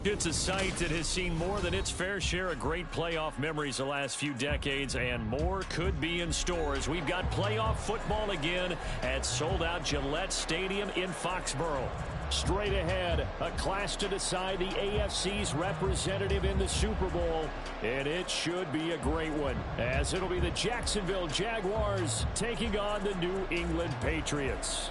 It's a site that has seen more than its fair share of great playoff memories the last few decades, and more could be in store as we've got playoff football again at sold-out Gillette Stadium in Foxborough. Straight ahead, a clash to decide the AFC's representative in the Super Bowl, and it should be a great one, as it'll be the Jacksonville Jaguars taking on the New England Patriots.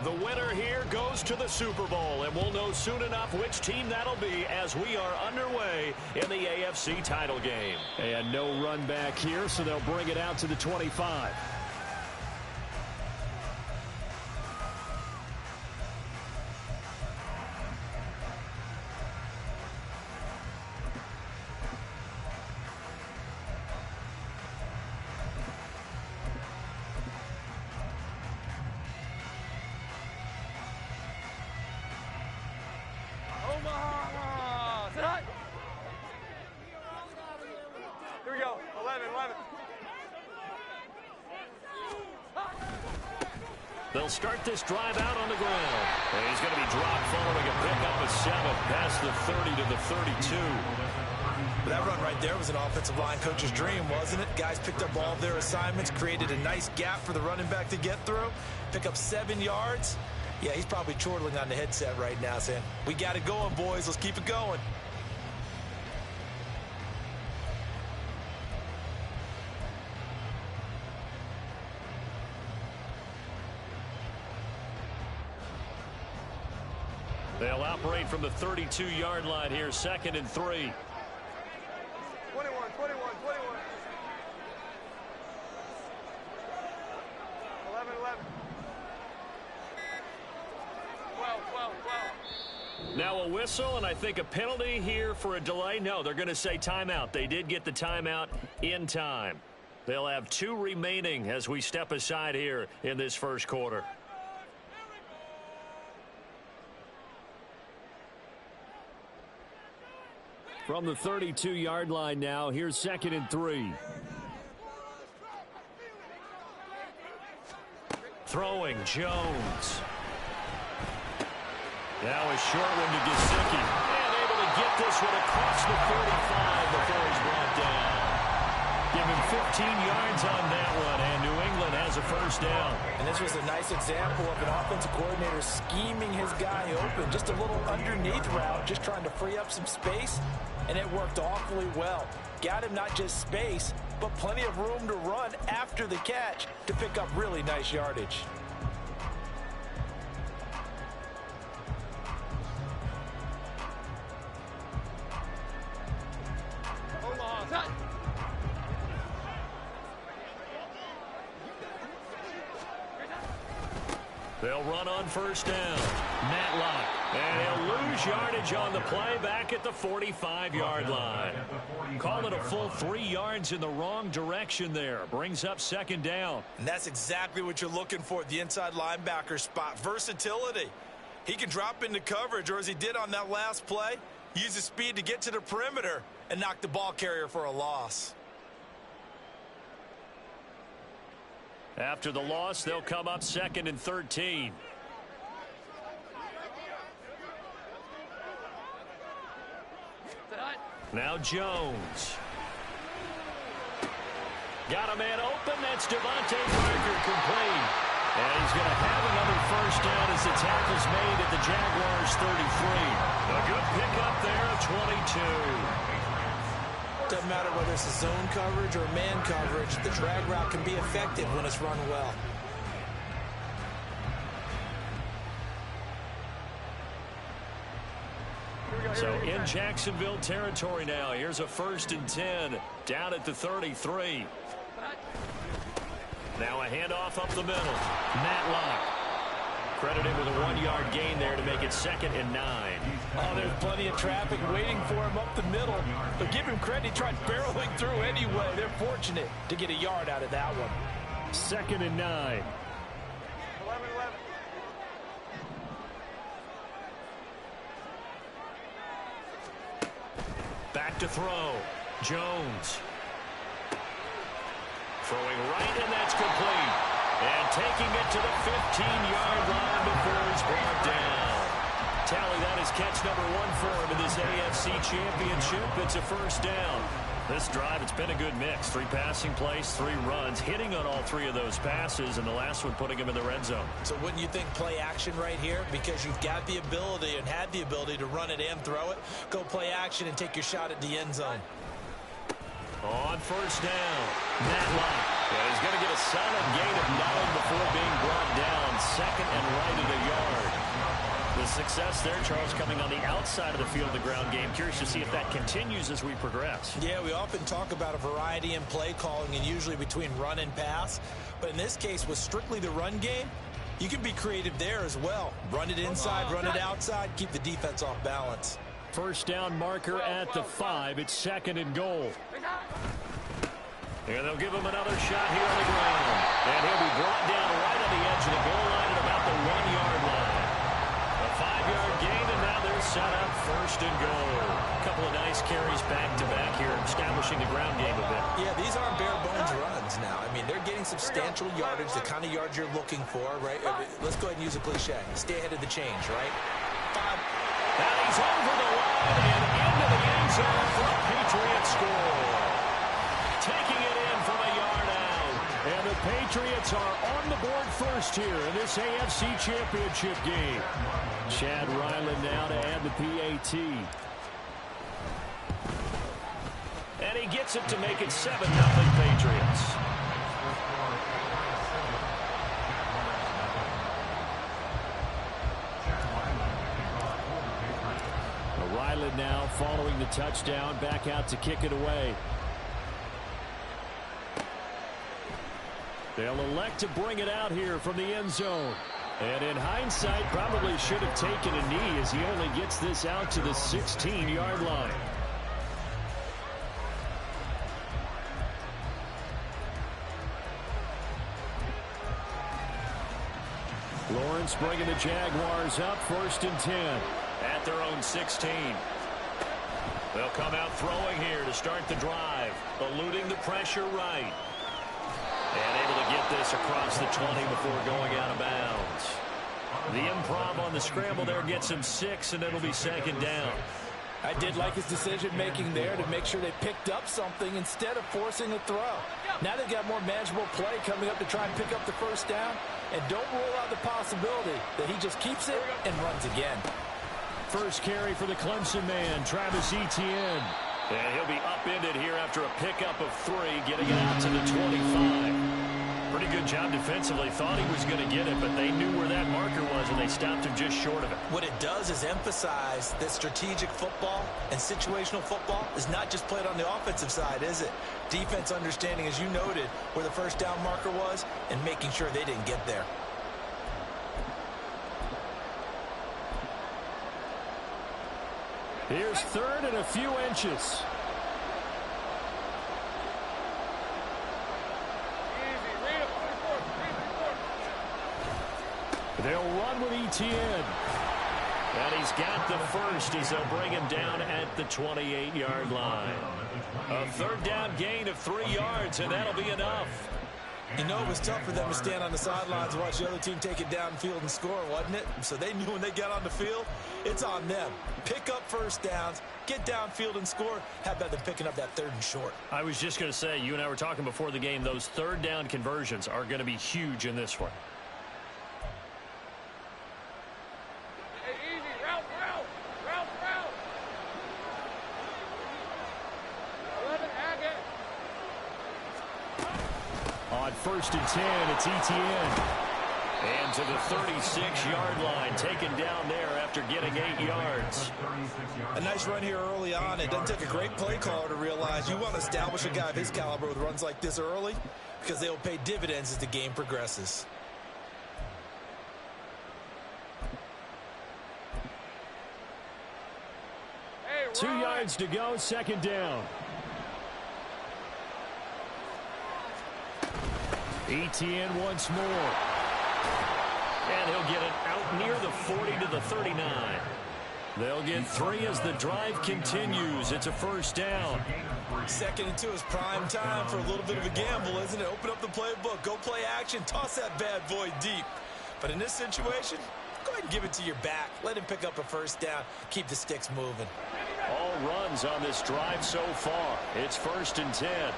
The winner here goes to the Super Bowl, and we'll know soon enough which team that'll be as we are underway in the AFC title game. And no run back here, so they'll bring it out to the 25. Here we go, 11. They'll start this drive out on the ground. And he's going to be dropped following a pickup of 7 past the 30 to the 32. That run right there was an offensive line coach's dream, wasn't it? Guys picked up all of their assignments, created a nice gap for the running back to get through, pick up 7 yards. Yeah, he's probably chortling on the headset right now saying, we got it going, boys. Let's keep it going. They'll operate from the 32-yard line here, 2nd and 3. 21. 11. 12. Now a whistle, and I think a penalty here for a delay. No, they're going to say timeout. They did get the timeout in time. They'll have 2 remaining as we step aside here in this first quarter. From the 32-yard line now, here's 2nd and 3. Throwing, Jones. Now a short one to Gesicki. And able to get this one across the 45 before he's brought down. Give him 15 yards on that one, and New England has a first down. And this was a nice example of an offensive coordinator scheming his guy open. Just a little underneath route, just trying to free up some space, and it worked awfully well. Got him not just space, but plenty of room to run after the catch to pick up really nice yardage. They'll run on first down. Matlock. And he'll lose yardage on the play back at the 45-yard line. Call it a full 3 yards in the wrong direction there. Brings up 2nd down. And that's exactly what you're looking for at the inside linebacker spot. Versatility. He can drop into coverage, or as he did on that last play, use his speed to get to the perimeter and knock the ball carrier for a loss. After the loss, they'll come up 2nd and 13. Now Jones. Got a man open. That's Devontae Parker complete. And he's going to have another first down as the tackle's made at the Jaguars 33. A good pickup there of 22. Doesn't matter whether it's a zone coverage or man coverage, the drag route can be effective when it's run well. So in Jacksonville territory now, here's a 1st and 10 down at the 33. Now a handoff up the middle. Matlock. Credited with a 1-yard gain there to make it 2nd and 9. Oh, there's plenty of traffic waiting for him up the middle. But give him credit, he tried barreling through anyway. They're fortunate to get a yard out of that one. 2nd and 9. 11. Back to throw. Jones. Throwing right, and that's complete. And taking it to the 15-yard line before he's brought down. Tally, that is catch number 1 for him in this AFC Championship. It's a first down. This drive, it's been a good mix. 3 passing plays, 3 runs, hitting on all 3 of those passes, and the last one putting him in the red zone. So wouldn't you think play action right here? Because you've got the ability and had the ability to run it and throw it. Go play action and take your shot at the end zone. On first down, Matt Lott. Yeah, he's going to get a solid gain of 9 before being brought down. Second and right at a yard. The success there, Charles, coming on the outside of the field, the ground game. Curious to see if that continues as we progress. Yeah, we often talk about a variety in play calling and usually between run and pass. But in this case, with strictly the run game, you can be creative there as well. Run it inside, run it outside, keep the defense off balance. First down marker at the 5. It's second and goal. And they'll give him another shot here on the ground. And he'll be brought down right on the edge of the goal line at about the 1-yard line. A 5-yard gain, and now they're set up first and goal. A couple of nice carries back-to-back here, establishing the ground game a bit. Yeah, these aren't bare-bones runs now. I mean, they're getting substantial yardage, the kind of yards you're looking for, right? Let's go ahead and use a cliche. Stay ahead of the change, right? 5. And he's over the line and into the end zone for a Patriot score. Taking it in from a yard out. And the Patriots are on the board first here in this AFC Championship game. Chad Ryland now to add the PAT. And he gets it to make it 7-0 Patriots. Ryland now following the touchdown, back out to kick it away. They'll elect to bring it out here from the end zone. And in hindsight, probably should have taken a knee as he only gets this out to the 16-yard line. Lawrence bringing the Jaguars up, 1st and 10. At their own 16. They'll come out throwing here to start the drive. Eluding the pressure right. And able to get this across the 20 before going out of bounds. The improv on the scramble there gets him 6, and it'll be 2nd down. I did like his decision-making there to make sure they picked up something instead of forcing a throw. Now they've got more manageable play coming up to try and pick up the first down. And don't rule out the possibility that he just keeps it and runs again. First carry for the Clemson man, Travis Etienne. And he'll be upended here after a pickup of 3, getting it out to the 25. Pretty good job defensively. Thought he was going to get it, but they knew where that marker was, and they stopped him just short of it. What it does is emphasize that strategic football and situational football is not just played on the offensive side, is it? Defense understanding, as you noted, where the first down marker was and making sure they didn't get there. Here's 3rd and a few inches. They'll run with Etienne. And he's got the first as they'll bring him down at the 28-yard line. A 3rd down gain of 3 yards, and that'll be enough. You know, it was tough for them to stand on the sidelines and watch the other team take it downfield and score, wasn't it? So they knew when they got on the field, it's on them. Pick up first downs, get downfield and score. How about them picking up that 3rd and short? I was just going to say, you and I were talking before the game, those 3rd down conversions are going to be huge in this one. On 1st and 10, it's Etienne. And to the 36-yard line, taken down there after getting 8 yards. A nice run here early on. It doesn't take a great play caller to realize you want to establish a guy of his caliber with runs like this early because they will pay dividends as the game progresses. Hey, 2 yards to go, 2nd down. Etienne once more. And he'll get it out near the 40 to the 39. They'll get 3 as the drive continues. It's a first down. 2nd and 2 is prime time for a little bit of a gamble, isn't it? Open up the playbook, go play action, toss that bad boy deep. But in this situation, go ahead and give it to your back. Let him pick up a first down. Keep the sticks moving. All runs on this drive so far. It's 1st and 10.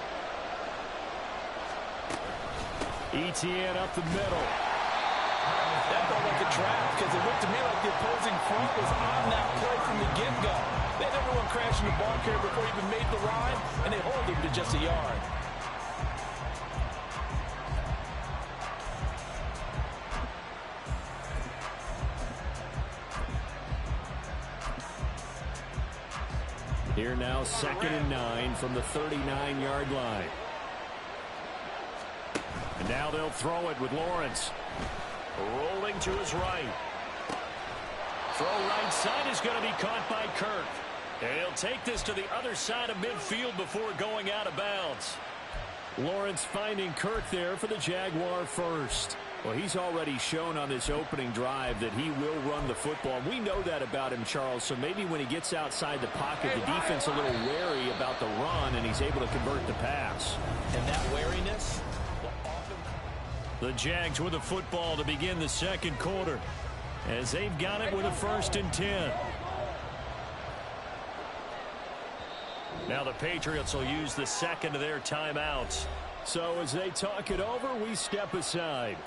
ETN up the middle. That felt like a trap because it looked to me like the opposing front was on that play from the get-go. They had everyone crashing the ball carrier before he even made the line, and they hold him to just a yard. Here now 2nd and 9 from the 39-yard line. And now they'll throw it with Lawrence. Rolling to his right. Throw right side is going to be caught by Kirk. And he'll take this to the other side of midfield before going out of bounds. Lawrence finding Kirk there for the Jaguar first. Well, he's already shown on this opening drive that he will run the football. We know that about him, Charles, so maybe when he gets outside the pocket, the defense a little wary about the run, and he's able to convert the pass. And that wariness will often... The Jags with the football to begin the 2nd quarter, as they've got it with a 1st and 10. Now the Patriots will use the 2nd of their timeouts. So as they talk it over, we step aside.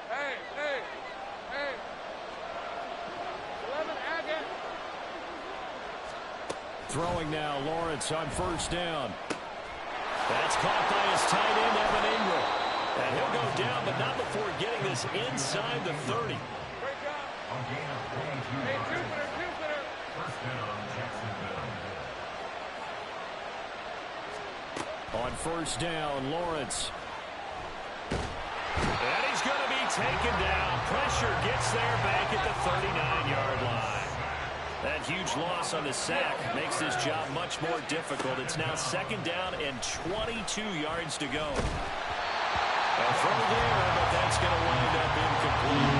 Hey. 11 again. Throwing now, Lawrence on 1st down. That's caught by his tight end, Evan Ingram. And he'll go down, but not before getting this inside the 30. Great job. Hey, Jupiter. On 1st down, Lawrence. And he's going to be taken down. Pressure gets there back at the 39-yard line. That huge loss on the sack makes this job much more difficult. It's now 2nd down and 22 yards to go. And throw there, but that's going to wind up incomplete.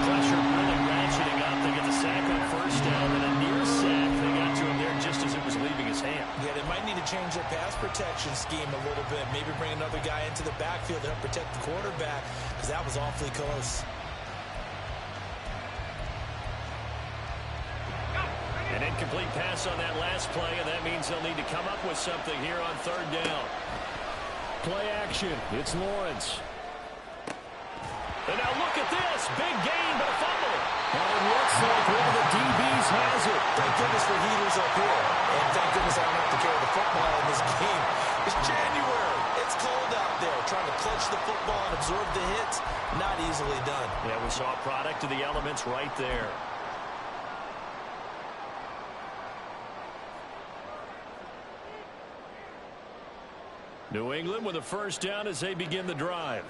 Pressure really ratcheting up. They get the sack on 1st down, and a near sack. They got to him there just as it was leaving his hand. Yeah, they might need to change their pass protection scheme a little bit. Maybe bring another guy into the backfield to help protect the quarterback, because that was awfully close. An incomplete pass on that last play, and that means they'll need to come up with something here on 3rd down. Play action. It's Lawrence. And now look at this. Big gain, but a fumble. And it looks like one of the DBs has it. Thank goodness for heaters up here. And thank goodness I don't have to carry the football in this game. It's January. It's cold out there. Trying to clutch the football and absorb the hits, not easily done. Yeah, we saw a product of the elements right there. New England with a 1st down as they begin the drive.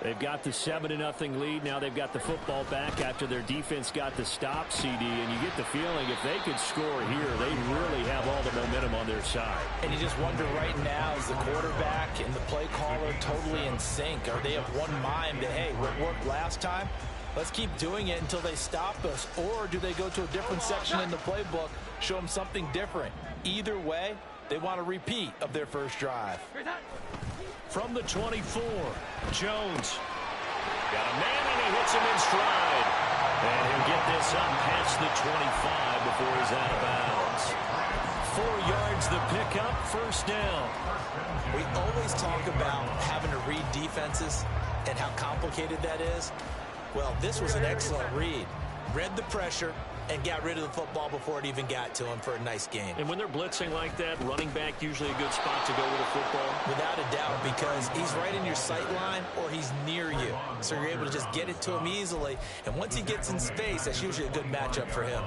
They've got the 7-0 lead. Now they've got the football back after their defense got the stop, CD. And you get the feeling if they could score here, they really have all the momentum on their side. And you just wonder right now, is the quarterback and the play caller totally in sync? Are they of one mind that, hey, what worked last time? Let's keep doing it until they stop us. Or do they go to a different section in the playbook, show them something different? Either way, they want a repeat of their first drive. From the 24, Jones. Got a man, and he hits him in stride. And he'll get this up past the 25 before he's out of bounds. 4 yards the pickup, 1st down. We always talk about having to read defenses and how complicated that is. Well, this was an excellent read. Read the pressure and got rid of the football before it even got to him for a nice game. And when they're blitzing like that, running back usually a good spot to go with a football? Without a doubt, because he's right in your sight line or he's near you. So you're able to just get it to him easily. And once he gets in space, that's usually a good matchup for him.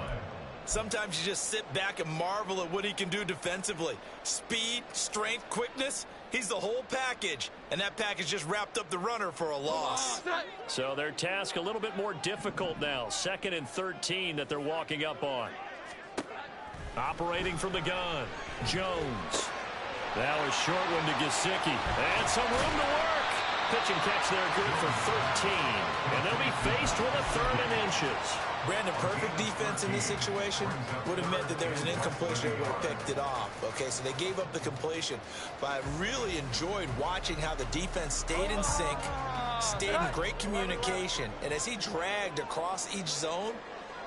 Sometimes you just sit back and marvel at what he can do defensively. Speed, strength, quickness, he's the whole package. And that package just wrapped up the runner for a loss. So their task a little bit more difficult now. 2nd and 13 that they're walking up on. Operating from the gun, Jones. That was short one to Gesicki. And some room to work. Pitch and catch there good for 13. And they'll be faced with a 3rd and inches. Brandon, perfect defense in this situation would have meant that there was an incompletion. They would have picked it off. Okay, so they gave up the completion. But I really enjoyed watching how the defense stayed in sync, stayed in great communication. And as he dragged across each zone,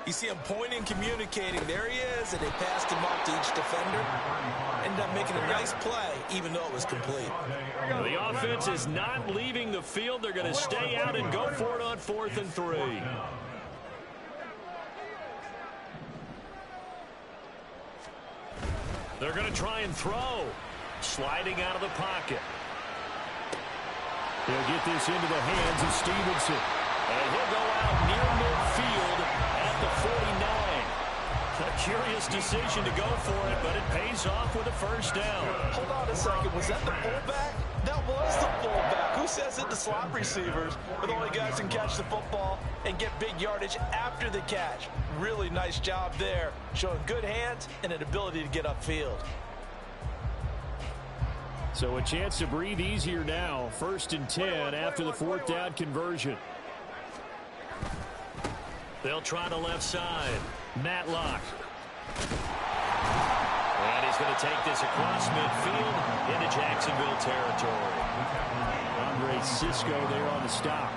you see him pointing, communicating. There he is, and they passed him off to each defender. Ended up making a nice play, even though it was complete. The offense is not leaving the field. They're going to stay out and go for it on 4th and 3. They're going to try and throw. Sliding out of the pocket. He'll get this into the hands of Stevenson. And he'll go out near midfield at the 49. A curious decision to go for it, but it pays off with a 1st down. Hold on a second. Was that the fullback? That was the fullback. Who says it? The slot receivers are the only guys who can catch the football and get big yardage after the catch. Really nice job there, showing good hands and an ability to get upfield. So a chance to breathe easier now. 1st and 10 after the 4th down conversion. They'll try the left side. Matlock. And he's going to take this across midfield into Jacksonville territory. Andre Cisco there on the stop.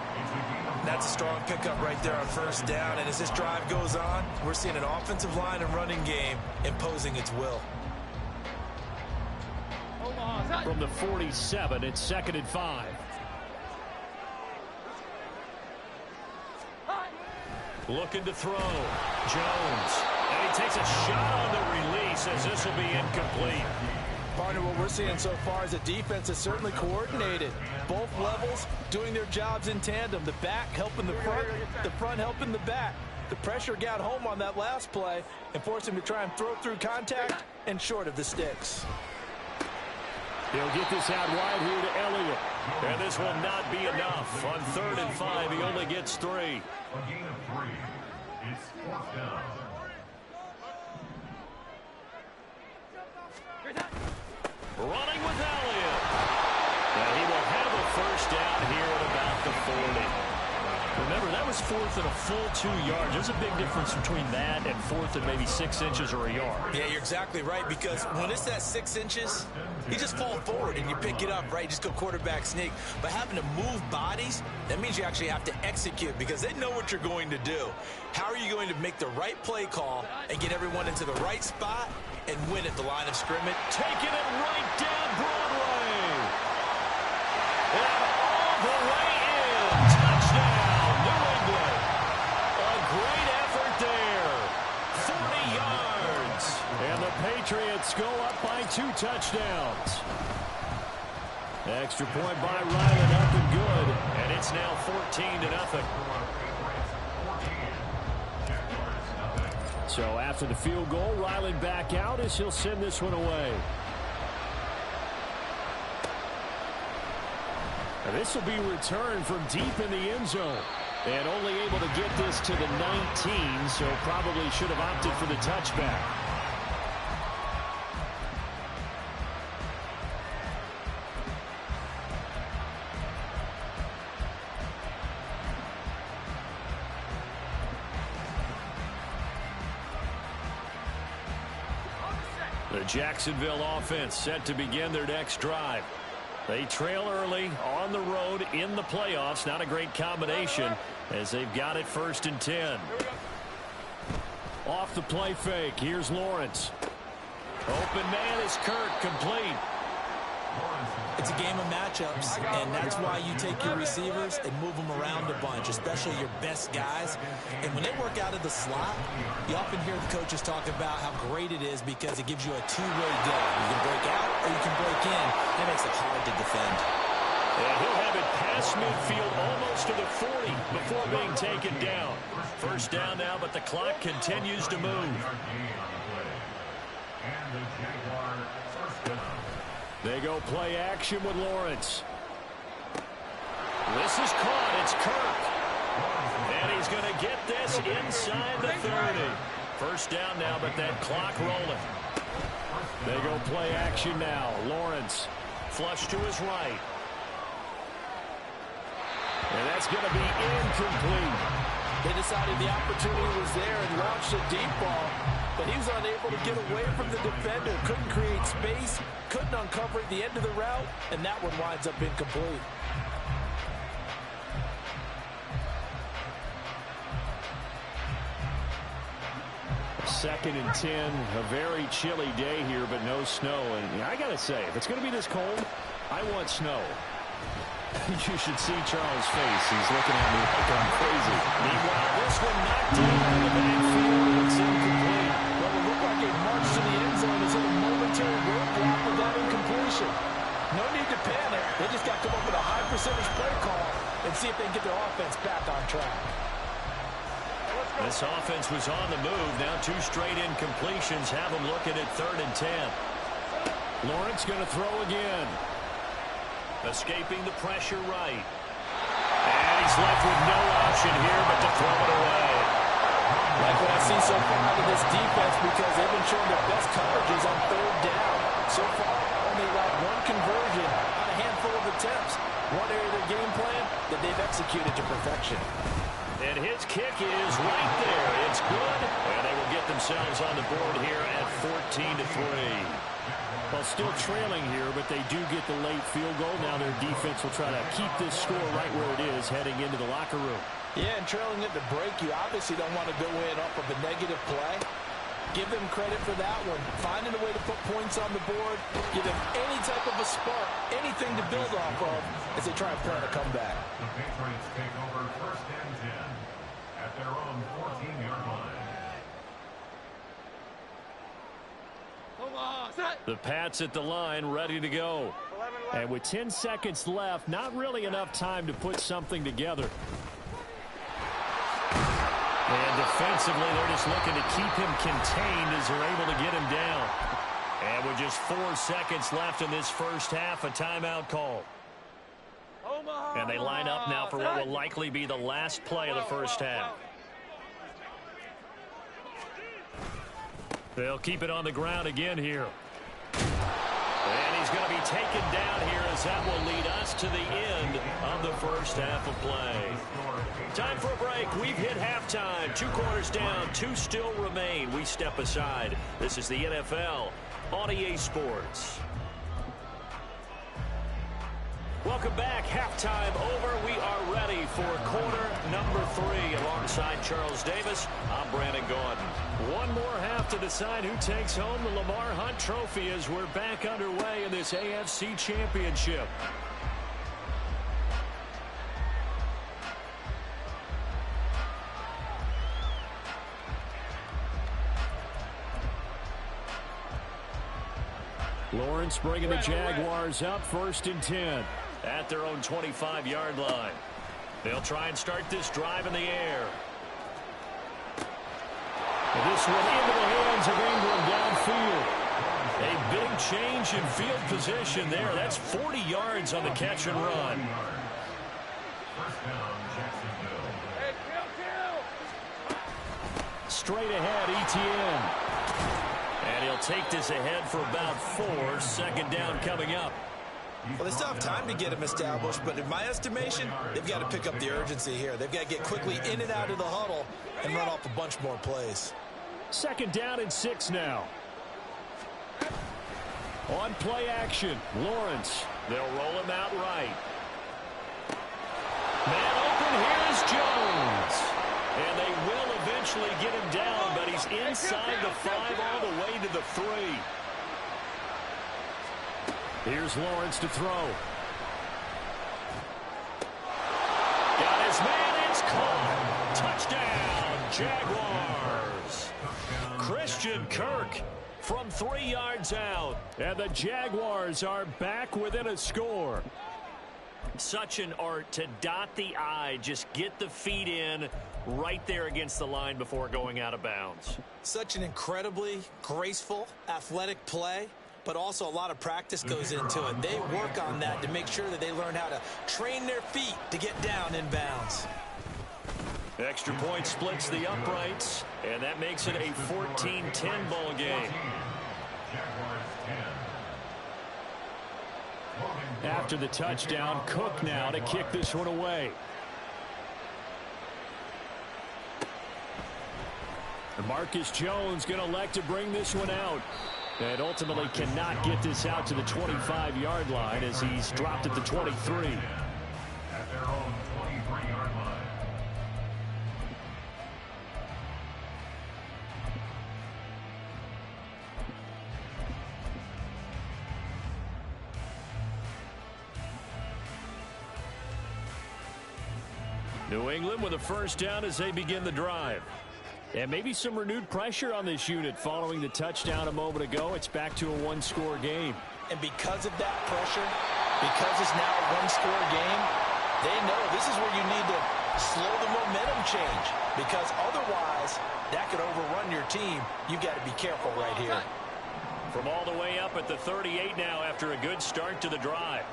That's a strong pickup right there on 1st down. And as this drive goes on, we're seeing an offensive line and running game imposing its will. From the 47, it's 2nd and 5. Looking to throw. Jones. And he takes a shot on the release as this will be incomplete. Partner, what we're seeing so far is a defense that's certainly coordinated. Both levels doing their jobs in tandem. The back helping the front helping the back. The pressure got home on that last play and forced him to try and throw through contact and short of the sticks. He'll get this out wide here to Elliott. And this will not be enough. On 3rd and 5, he only gets 3. A gain of 3. It's 4th down. Running with Elliott. And he will have a 1st down here at about the 40. Remember, that was 4th and a full 2 yards. There's a big difference between that and 4th and maybe 6 inches or a yard. Yeah, you're exactly right, because when it's that 6 inches, you just fall forward and you pick it up, right? You just go quarterback sneak. But having to move bodies, that means you actually have to execute because they know what you're going to do. How are you going to make the right play call and get everyone into the right spot and win at the line of scrimmage? Taking it right down Broadway. And all the way in. Touchdown, New England. A great effort there. 40 yards. And the Patriots go up by 2 touchdowns. Extra point by Ryland, up and good. And it's now 14-0. So after the field goal, Ryland back out as he'll send this one away. And this will be returned from deep in the end zone. And only able to get this to the 19, so probably should have opted for the touchback. The Jacksonville offense set to begin their next drive. They trail early on the road in the playoffs. Not a great combination as they've got it 1st and 10. Off the play fake. Here's Lawrence. Open man is Kirk, complete. It's a game of matchups, and that's why you take your receivers and move them around a bunch, especially your best guys. And when they work out of the slot, you often hear the coaches talk about how great it is because it gives you a two-way go. You can break out or you can break in. That makes it hard to defend. And he'll have it past midfield almost to the 40 before being taken down. 1st down now, but the clock continues to move. And the Jaguars 1st down. They go play action with Lawrence. This is caught. It's Kirk. And he's going to get this inside the 30. 1st down now, but that clock rolling. They They go play action now. Lawrence, flush to his right. And that's going to be incomplete. They decided the opportunity was there and launched a deep ball, but he was unable to get away from the defender. Couldn't create space, couldn't uncover at the end of the route, and that one winds up incomplete. Second and 10, a very chilly day here, but no snow. And I got to say, if it's going to be this cold, I want snow. You should see Charles' face. He's looking at me like I'm crazy. Meanwhile, this one knocked down in the backfield. It's incomplete. Well, it looked like a march to the end zone is in a momentary roadblock with that incompletion. No need to panic. They just got to come up with a high percentage play call and see if they can get their offense back on track. This offense was on the move. Now 2 straight incompletions have them looking at 3rd and 10. Lawrence going to throw again. Escaping the pressure right. And he's left with no option here but to throw it away. Like what I've seen so far out of this defense, because they've been showing their best coverages on 3rd down. So far, only allowed 1 conversion on a handful of attempts. One area of their game plan that they've executed to perfection. And his kick is right there. It's good. And they will get themselves on the board here at 14-3. Well, still trailing here, but they do get the late field goal. Now their defense will try to keep this score right where it is heading into the locker room. Yeah, and trailing at the break, you obviously don't want to go in off of a negative play. Give them credit for that one. Finding a way to put points on the board. Give them any type of a spark, anything to build off of as they try and plan a comeback. The Patriots take over 1st and 10 at their own 14-yard line. The Pats at the line, ready to go. And with 10 seconds left, not really enough time to put something together. And defensively, they're just looking to keep him contained as they're able to get him down. And with just 4 seconds left in this first half, a timeout call. And they line up now for what will likely be the last play of the first half. They'll keep it on the ground again here. And he's going to be taken down here as that will lead us to the end of the first half of play. Time for a break. We've hit halftime. 2 quarters down, 2 still remain. We step aside. This is the NFL on EA Sports. Welcome back. Halftime over. We are ready for quarter number 3. Alongside Charles Davis, I'm Brandon Gordon. One more half to decide who takes home the Lamar Hunt Trophy as we're back underway in this AFC Championship. Lawrence bringing the Jaguars up 1st and 10 at their own 25-yard line. They'll try and start this drive in the air. This one into the hands of Ingram downfield. A big change in field position there. That's 40 yards on the catch and run. First down, Jacksonville. Hey, kill! Straight ahead, ETN. And he'll take this ahead for about 4. 2nd down coming up. Well, they still have time to get him established, but in my estimation, they've got to pick up the urgency here. They've got to get quickly in and out of the huddle and run off a bunch more plays. 2nd down and 6 now. On play action, Lawrence. They'll roll him out right. Man open, here's Jones. And they will eventually get him down, but he's inside the 5 all the way to the 3. Here's Lawrence to throw. Got his man, it's caught. Touchdown, Jaguars. Christian Kirk from 3 yards out. And the Jaguars are back within a score. Such an art to dot the I, just get the feet in right there against the line before going out of bounds. Such an incredibly graceful, athletic play, but also a lot of practice goes into it. They work on that to make sure that they learn how to train their feet to get down in bounds. Extra point splits the uprights, and that makes it a 14-10 ball game. Jaguars 10. After the touchdown, Cook now to kick this one away. Marcus Jones going to elect to bring this one out. And ultimately cannot get this out to the 25-yard line as he's dropped at the 23. At their own 23-yard line. New England with a first down as they begin the drive. And maybe some renewed pressure on this unit following the touchdown a moment ago. It's back to a one-score game. And because of that pressure, because it's now a one-score game, they know this is where you need to slow the momentum change. Because otherwise, that could overrun your team. You've got to be careful right here. From all the way up at the 38 now after a good start to the drive.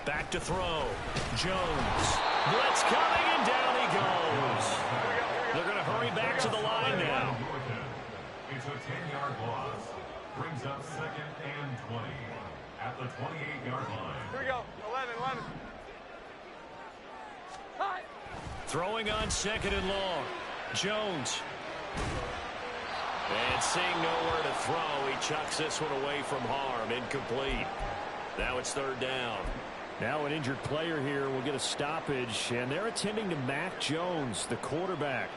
Back to throw. Jones. Blitz coming, and down he goes. They're going to hurry back to the line now. It's a 10-yard loss. Brings up 2nd and 20 at the 28-yard line. Here we go. 11. Hi. Throwing on 2nd and long. Jones. And seeing nowhere to throw, he chucks this one away from harm. Incomplete. Now it's 3rd down. Now an injured player here will get a stoppage, and they're attending to Mac Jones, the quarterback.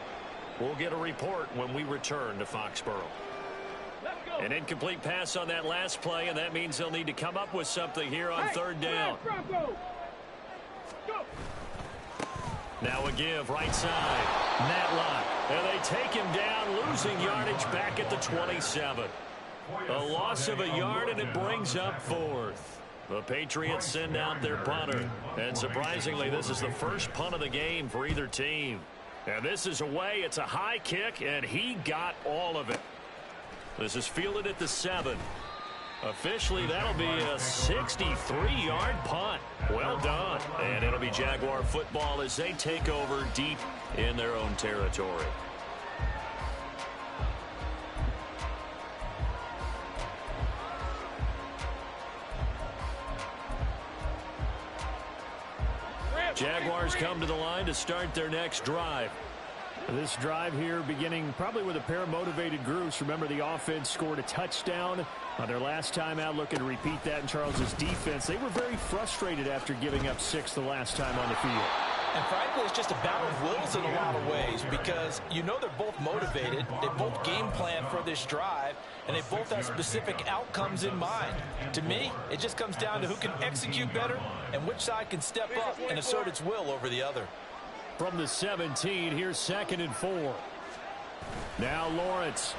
We'll get a report when we return to Foxborough. An incomplete pass on that last play, and that means they'll need to come up with something here on 3rd down. Now a give, right side. Matlock, and they take him down, losing yardage back at the 27. A loss of a yard, and it brings up 4th. The Patriots send out their punter. And surprisingly, this is the first punt of the game for either team. And this is away. It's a high kick, and he got all of it. This is fielded at the 7. Officially, that'll be a 63-yard punt. Well done. And it'll be Jaguar football as they take over deep in their own territory. Jaguars come to the line to start their next drive. This drive here beginning probably with a pair of motivated groups. Remember, the offense scored a touchdown on their last time out, looking to repeat that in Charles's defense. They were very frustrated after giving up 6 the last time on the field. And frankly, it's just a battle of wills in a lot of ways because you know they're both motivated. They both game plan for this drive, and they both have specific outcomes in mind. To me, it just comes down to who can execute better and which side can step up and assert its will over the other. From the 17, here's 2nd and 4. Now Lawrence.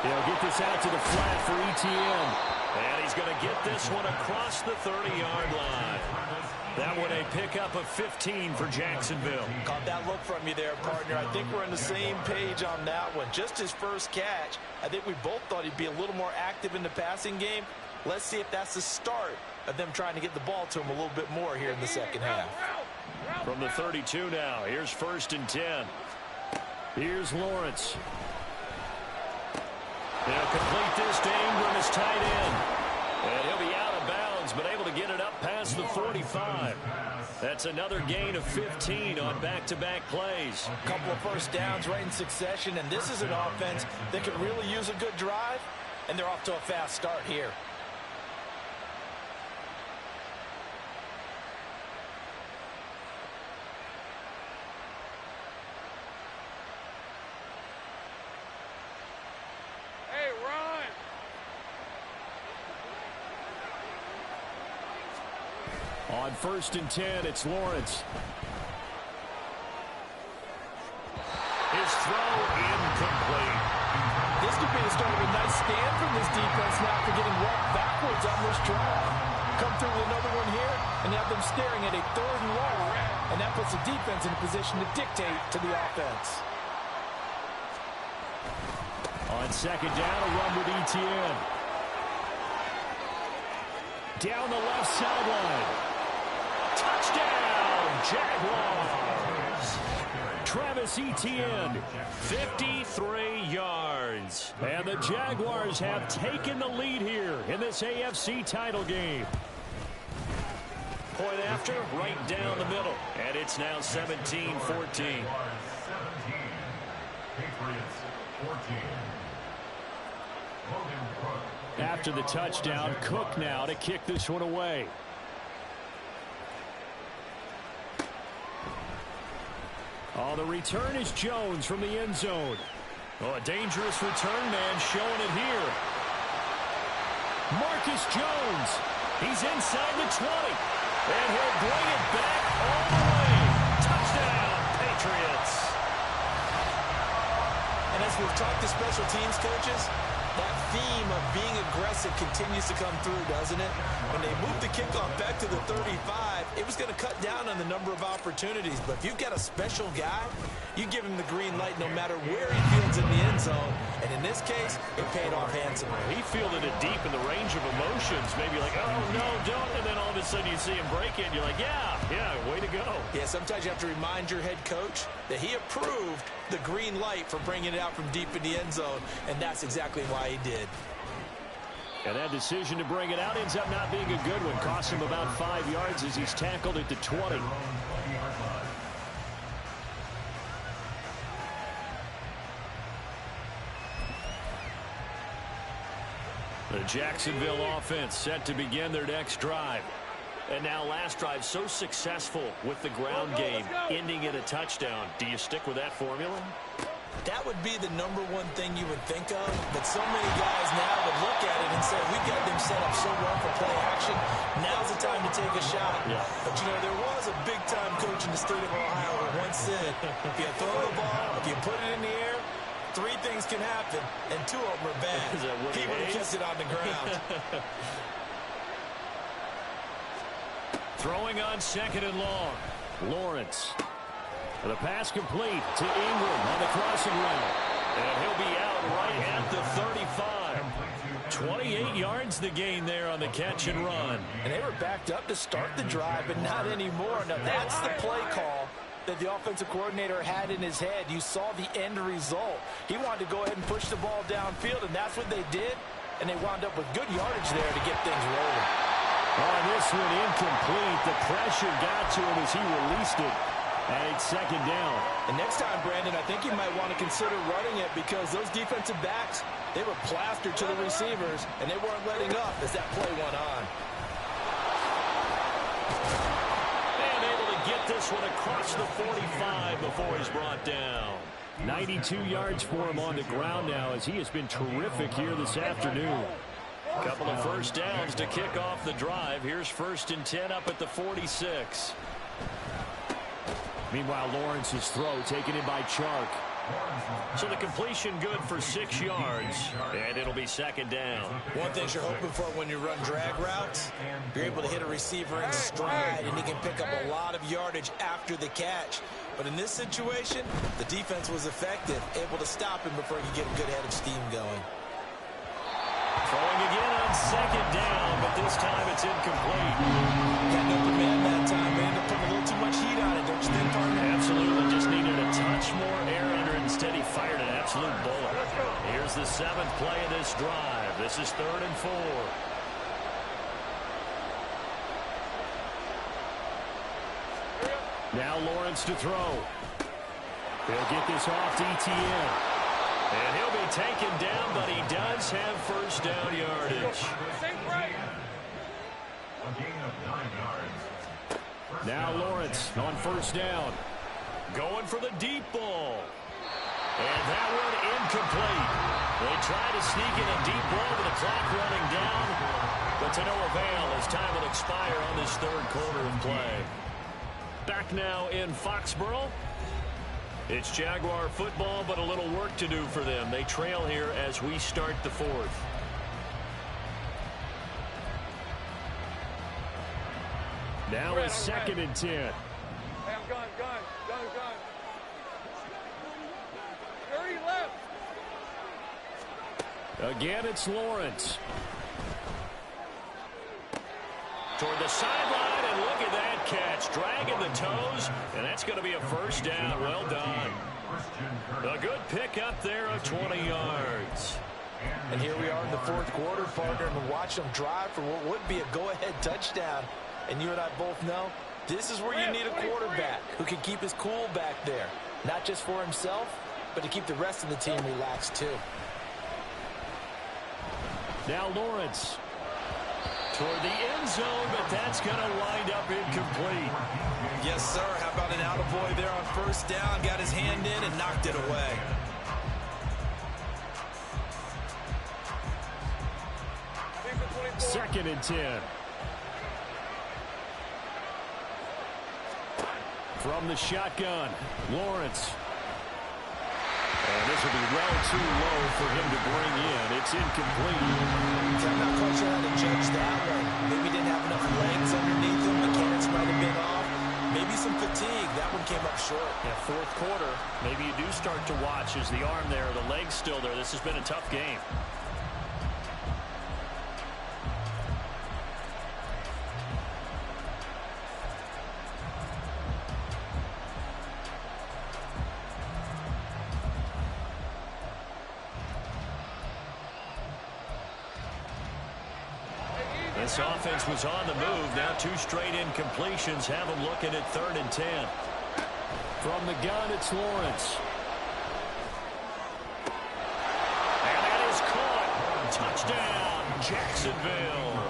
He'll get this out to the flat for ETN. And he's going to get this one across the 30-yard line. That one a pickup of 15 for Jacksonville. Caught that look from you there, partner. I think we're on the same page on that one. Just his first catch. I think we both thought he'd be a little more active in the passing game. Let's see if that's the start of them trying to get the ball to him a little bit more here in the second half. From the 32 now, here's 1st and 10. Here's Lawrence. They'll complete this to Ingram as tight end. And he'll be out of bounds, but able to get it up past the 45. That's another gain of 15 on back-to-back plays. A couple of first downs right in succession, and this is an offense that could really use a good drive, and they're off to a fast start here. On 1st and 10, it's Lawrence. His throw incomplete. This could be the start of a nice stand from this defense now after getting walked backwards on this drive. Come through with another one here and have them staring at a 3rd and long, and that puts the defense in a position to dictate to the offense. On 2nd down, a run with ETN. Down the left sideline. Touchdown, Jaguars. Travis Etienne, 53 yards. And the Jaguars have taken the lead here in this AFC title game. Point after, right down the middle. And it's now 17-14. 17. Patriots 14. After the touchdown, Cook now to kick this one away. Oh, the return is Jones from the end zone. Oh, a dangerous return man showing it here. Marcus Jones. He's inside the 20. And he'll bring it back all the way. Touchdown, Patriots. And as we've talked to special teams coaches, that theme of being aggressive continues to come through, doesn't it? When they moved the kickoff back to the 35, it was going to cut down on the number of opportunities. But if you've got a special guy, you give him the green light no matter where he fields in the end zone. And in this case, it paid off handsomely. He fielded it deep in the range of emotions. Maybe like, oh, no, don't. And then all of a sudden you see him break it. And you're like, yeah, way to go. Yeah, sometimes you have to remind your head coach that he approved the green light for bringing it out from deep in the end zone. And that's exactly why he did. And that decision to bring it out ends up not being a good one. Cost him about 5 yards as he's tackled at the 20. The Jacksonville offense set to begin their next drive. And now last drive so successful with the ground game, ending in a touchdown. Do you stick with that formula? That would be the number one thing you would think of, but so many guys now would look at it and say, we got them set up so well for play action, now's the time to take a shot. Yeah. But, you know, there was a big-time coach in the state of Ohio who once said, if you throw the ball, if you put it in the air, 3 things can happen, and 2 of them are bad. He would have kept it on the ground. Throwing on 2nd and long. Lawrence. The pass complete to Ingram on the crossing route. And he'll be out right at the 35. 28 yards the gain there on the catch and run. And they were backed up to start the drive, but not anymore. Now, that's the play call that the offensive coordinator had in his head. You saw the end result. He wanted to go ahead and push the ball downfield, and that's what they did. And they wound up with good yardage there to get things rolling. Oh, this one incomplete. The pressure got to him as he released it. And it's 2nd down. And next time, Brandon, I think you might want to consider running it because those defensive backs, they were plastered to the receivers, and they weren't letting up as that play went on. And able to get this one across the 45 before he's brought down. 92 yards for him on the ground now as he has been terrific here this afternoon. Couple of first downs to kick off the drive. Here's 1st and 10 up at the 46. Meanwhile, Lawrence's throw taken in by Chark. So the completion good for 6 yards, and it'll be 2nd down. One thing you're hoping for when you run drag routes, you're able to hit a receiver in stride, and he can pick up a lot of yardage after the catch. But in this situation, the defense was effective, able to stop him before he could get a good head of steam going. Throwing again on 2nd down, but this time it's incomplete. Got no man that time. They ended up putting a little too much heat on it, don't you think, partner? Absolutely. Just needed a touch more air under it. Instead, he fired an absolute bullet. Here's the 7th play of this drive. This is 3rd and 4. Now Lawrence to throw. They'll get this off to Etienne. And he'll be taken down, but he does have 1st down yardage. Now Lawrence on 1st down. Going for the deep ball. And that one incomplete. They try to sneak in a deep ball with the clock running down. But to no avail as time will expire on this 3rd quarter of play. Back now in Foxborough. It's Jaguar football, but a little work to do for them. They trail here as we start the 4th. Now it's 2nd and 10. Hey, I'm gun. 30 left. Again, it's Lawrence. Toward the sideline, and look at that catch. Dragging the toes, and that's going to be a first down. Well done. A good pickup there of 20 yards. And here we are in the fourth quarter, partner, and watch them drive for what would be a go-ahead touchdown. And you and I both know this is where you need a quarterback who can keep his cool back there. Not just for himself, but to keep the rest of the team relaxed too. Now Lawrence toward the end zone, but that's going to wind up incomplete. Yes, sir. How about an attaboy there on first down? Got his hand in and knocked it away. Second and 10. From the shotgun, Lawrence. And this will be well too low for him to bring in. It's incomplete. I'm not quite sure how to judge that one. Maybe didn't have enough legs underneath him. Mechanics might have been off. Maybe some fatigue. That one came up short. Yeah, fourth quarter, maybe you do start to watch. Is the arm there, the leg's still there? This has been a tough game. This offense was on the move. Now two straight incompletions have them looking at 3rd and 10. From the gun, it's Lawrence. And that is caught. Touchdown, Jacksonville.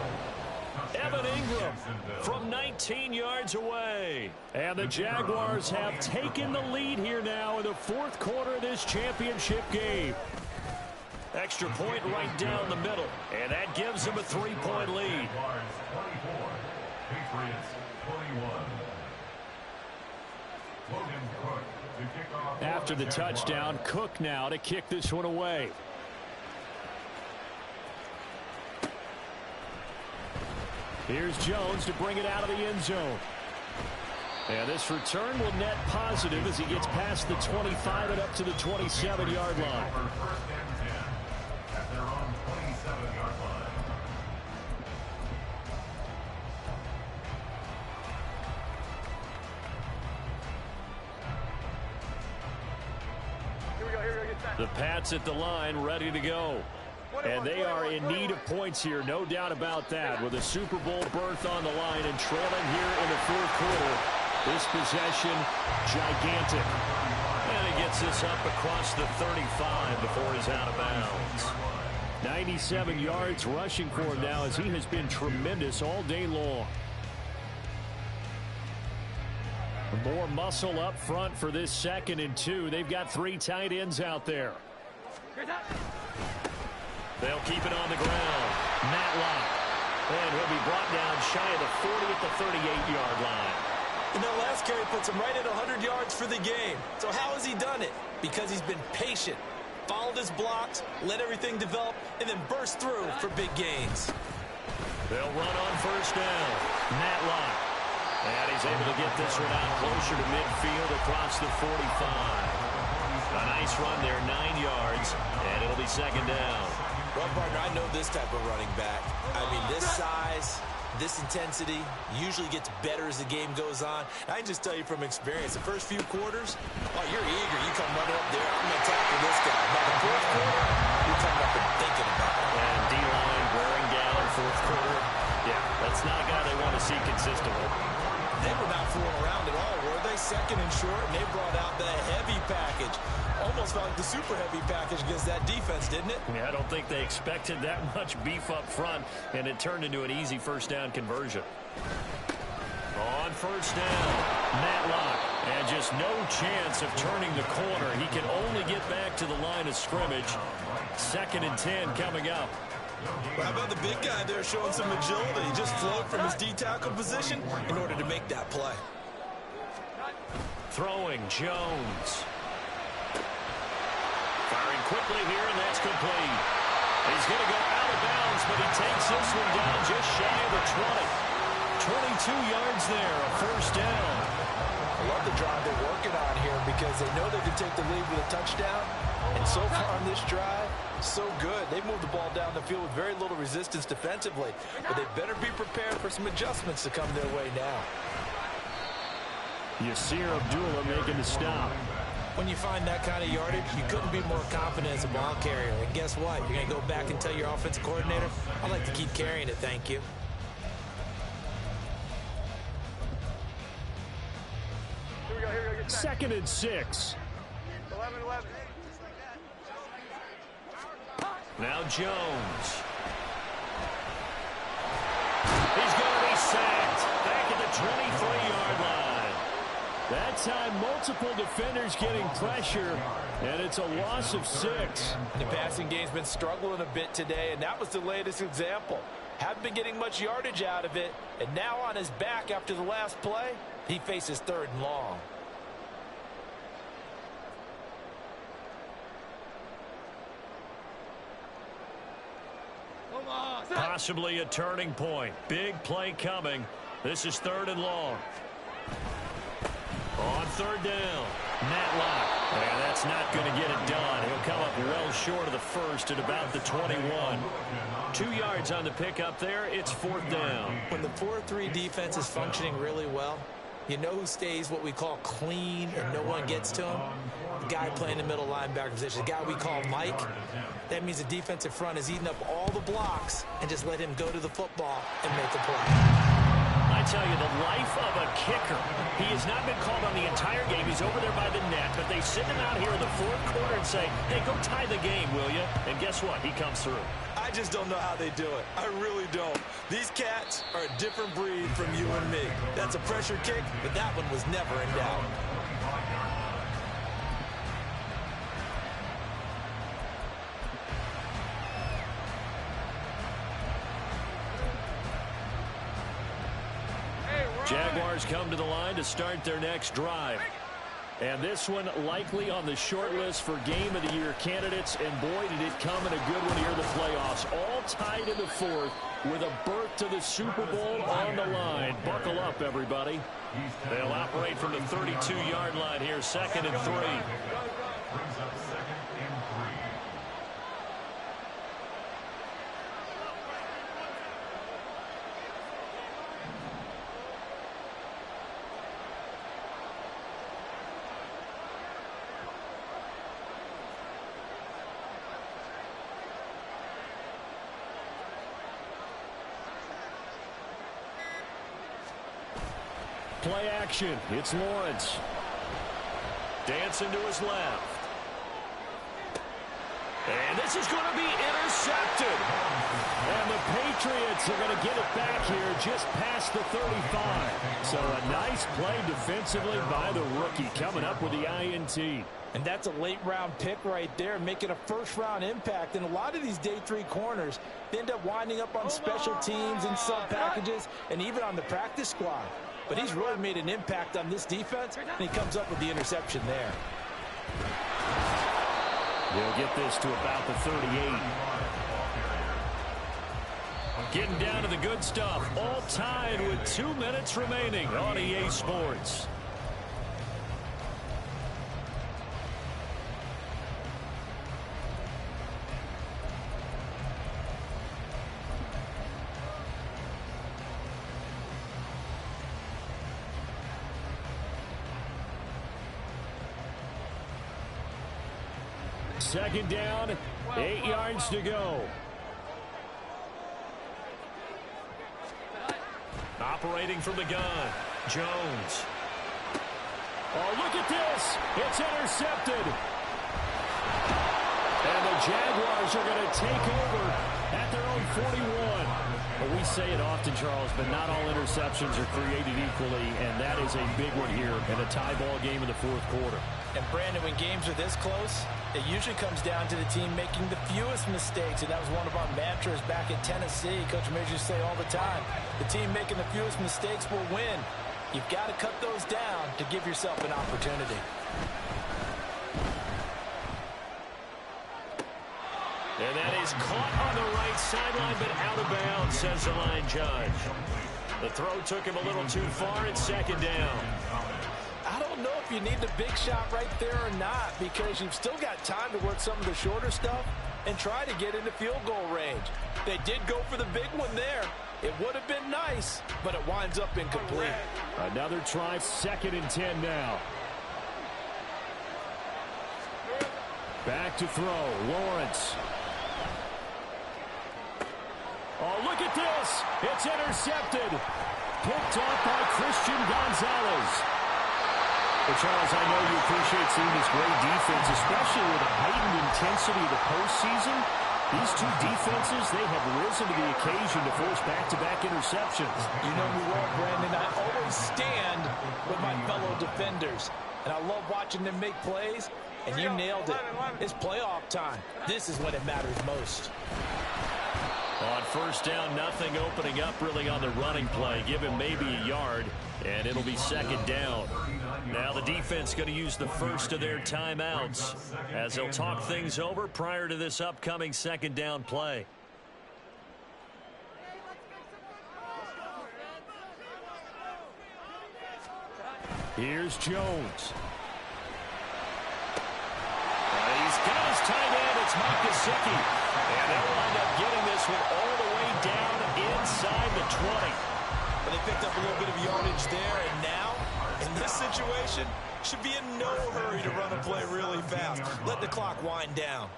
Evan Ingram from 19 yards away. And the Jaguars have taken the lead here now in the fourth quarter of this championship game. Extra point right down the middle, and that gives them a 3-point lead. After the touchdown, Cook now to kick this one away. Here's Jones to bring it out of the end zone. And this return will net positive as he gets past the 25 and up to the 27-yard line. The Pats at the line, ready to go. And they are in need of points here, no doubt about that. With a Super Bowl berth on the line and trailing here in the fourth quarter, this possession, gigantic. And he gets this up across the 35 before he's out of bounds. 97 yards rushing for him now as he has been tremendous all day long. More muscle up front for this 2nd and 2. They've got 3 tight ends out there. They'll keep it on the ground. Matlock. And he'll be brought down shy of the 40 at the 38-yard line. And that last carry puts him right at 100 yards for the game. So how has he done it? Because he's been patient, followed his blocks, let everything develop, and then burst through for big gains. They'll run on first down. Matlock. And he's able to get this one out closer to midfield across the 45. A nice run there, 9 yards, and it'll be 2nd down. Well, partner, I know this type of running back. I mean, this size, this intensity usually gets better as the game goes on. I can just tell you from experience, the first few quarters, oh, you're eager. You come running up there, I'm going to tackle this guy. By the fourth quarter, you're coming up and thinking about it. And D-line wearing down fourth quarter. Yeah, that's not a guy they want to see consistently. They were not fooling around at all, were they? 2nd and short, and they brought out the heavy package. Almost felt like the super heavy package against that defense, didn't it? Yeah, I don't think they expected that much beef up front, and it turned into an easy first down conversion. On first down, Matlock, and just no chance of turning the corner. He can only get back to the line of scrimmage. 2nd and 10 coming up. Well, how about the big guy there showing some agility? Just float from his D-tackle position in order to make that play. Throwing, Jones. Firing quickly here, and that's complete. He's going to go out of bounds, but he takes this one down just shy of the 20. 22 yards there, a first down. I love the drive they're working on here because they know they can take the lead with a touchdown. And so far on this drive, So good. They moved the ball down the field with very little resistance defensively. But they better be prepared for some adjustments to come their way now. Yasir Abdullah making the stop. When you find that kind of yardage, you couldn't be more confident as a ball carrier. And guess what? You're going to go back and tell your offensive coordinator, I'd like to keep carrying it, thank you. Here we go, get set. 2nd and 6. 11. Now Jones. He's going to be sacked back at the 23-yard line. That time, multiple defenders getting pressure, and it's a loss of 6. The passing game's been struggling a bit today, and that was the latest example. Haven't been getting much yardage out of it, and now on his back after the last play, he faces 3rd and long. Possibly a turning point. Big play coming. This is 3rd and long. On 3rd down, Matlock. Yeah, that's not going to get it done. He'll come up well short of the first at about the 21. 2 yards on the pickup there. It's 4th down. When the 4-3 defense is functioning really well, you know who stays what we call clean and no one gets to him? The guy playing the middle linebacker position, the guy we call Mike. That means the defensive front is eating up all the blocks and just let him go to the football and make a play. I tell you, the life of a kicker. He has not been called on the entire game. He's over there by the net, but they send him out here in the 4th quarter and say, hey, go tie the game, will you? And guess what? He comes through. I just don't know how they do it. I really don't. These cats are a different breed from you and me. That's a pressure kick, but that one was never in doubt. Jaguars come to the line to start their next drive. And this one likely on the short list for Game of the Year candidates. And boy, did it come in a good one here in the playoffs. All tied in the 4th with a berth to the Super Bowl on the line. Buckle up, everybody. They'll operate from the 32-yard line here, 2nd and 3. Brings up 2nd and 3. Play action. It's Lawrence. Dancing to his left. And this is going to be intercepted. And the Patriots are going to get it back here just past the 35. So a nice play defensively by the rookie coming up with the INT. And that's a late-round pick right there, making a first-round impact. And a lot of these day 3 corners, they end up winding up on special teams and sub packages and even on the practice squad. But he's really made an impact on this defense, and he comes up with the interception there. They'll get this to about the 38. Getting down to the good stuff. All tied with 2 minutes remaining on EA Sports. Second down, 8 yards to go. Operating from the gun, Jones. Oh, look at this. It's intercepted. And the Jaguars are going to take over at their own 41. Well, we say it often, Charles, but not all interceptions are created equally, and that is a big one here in a tie ball game in the 4th quarter. And, Brandon, when games are this close, it usually comes down to the team making the fewest mistakes, and that was one of our mantras back in Tennessee. Coach Major used to say all the time, the team making the fewest mistakes will win. You've got to cut those down to give yourself an opportunity. And that is caught on the right sideline, but out of bounds, says the line judge. The throw took him a little too far. It's 2nd down. I don't know if you need the big shot right there or not, because you've still got time to work some of the shorter stuff. and try to get into field goal range. They did go for the big one there. It would have been nice, but it winds up incomplete. Another try, 2nd and 10 now. Back to throw, Lawrence. Oh, look at this. It's intercepted. Picked off by Christian Gonzalez. But Charles, I know you appreciate seeing this great defense, especially with the heightened intensity of the postseason. These two defenses, they have risen to the occasion to force back-to-back interceptions. You know me well, Brandon. I always stand with my fellow defenders. And I love watching them make plays. And you nailed it. It's playoff time. This is when it matters most. On 1st down, nothing opening up really on the running play. Give him maybe a yard, and it'll be 2nd down. Now the defense going to use the first of their timeouts as they'll talk things over prior to this upcoming 2nd down play. Here's Jones. He's got his tight end. It's Mike Gesicki. And they'll wind up getting this one all the way down inside the 20. But they picked up a little bit of yardage there, and now, in this situation, should be in no hurry to run a play really fast. Let the clock wind down.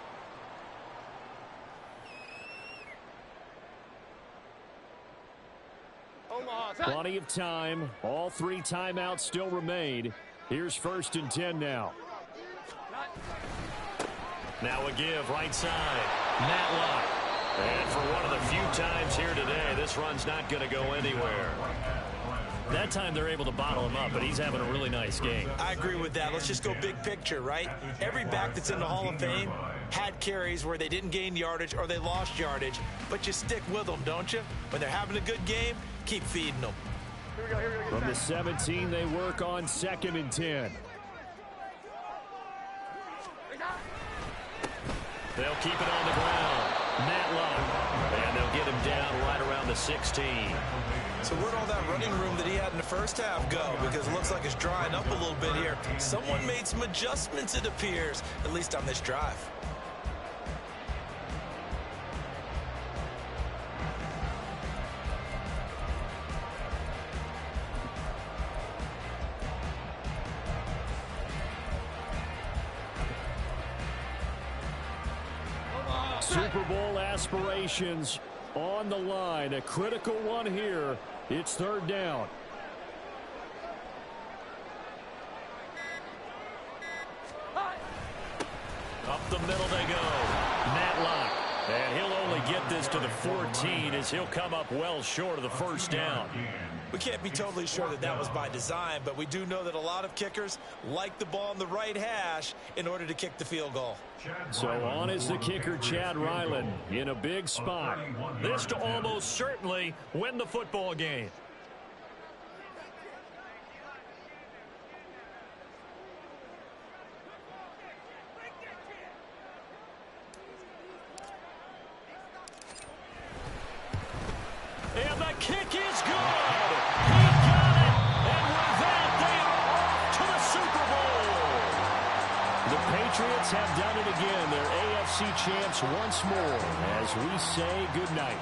Plenty of time. All 3 timeouts still remain. Here's 1st and 10 now. Now a give right side. Matlock. And for one of the few times here today, this run's not going to go anywhere. That time they're able to bottle him up, but he's having a really nice game. I agree with that. Let's just go big picture, right? Every back that's in the Hall of Fame had carries where they didn't gain yardage or they lost yardage, but you stick with them, don't you? When they're having a good game, keep feeding them. From the 17, they work on 2nd and 10. They'll keep it on the ground. Matlock. And they'll get him down right around the 16. So where'd all that running room that he had in the first half go? Because it looks like it's drying up a little bit here. Someone made some adjustments, it appears, at least on this drive. Super Bowl aspirations on the line. A critical one here. It's 3rd down. Up the middle they go. Matlock. And he'll only get this to the 14 as he'll come up well short of the 1st down. We can't be totally sure that that was by design, but we do know that a lot of kickers like the ball on the right hash in order to kick the field goal. So on is the kicker, Chad Ryland, in a big spot. This to almost certainly win the football game. And the kick is good. He got it. And with that, they are off to the Super Bowl. The Patriots have done it again. They're AFC champs once more as we say goodnight.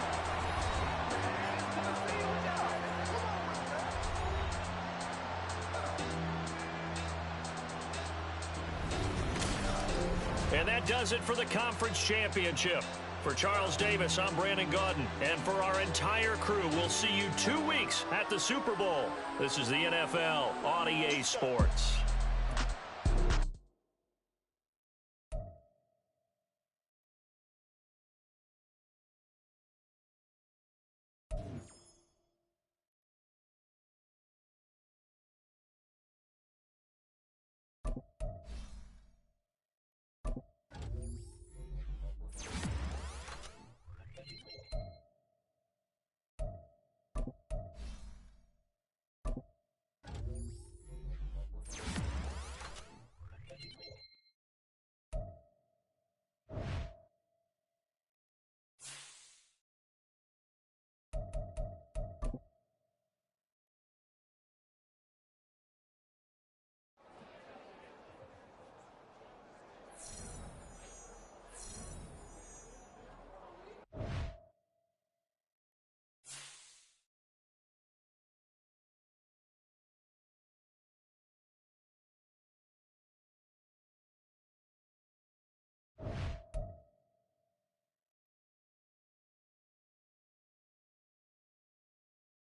And that does it for the conference championship. For Charles Davis, I'm Brandon Gaudin. And for our entire crew, we'll see you 2 weeks at the Super Bowl. This is the NFL on EA Sports.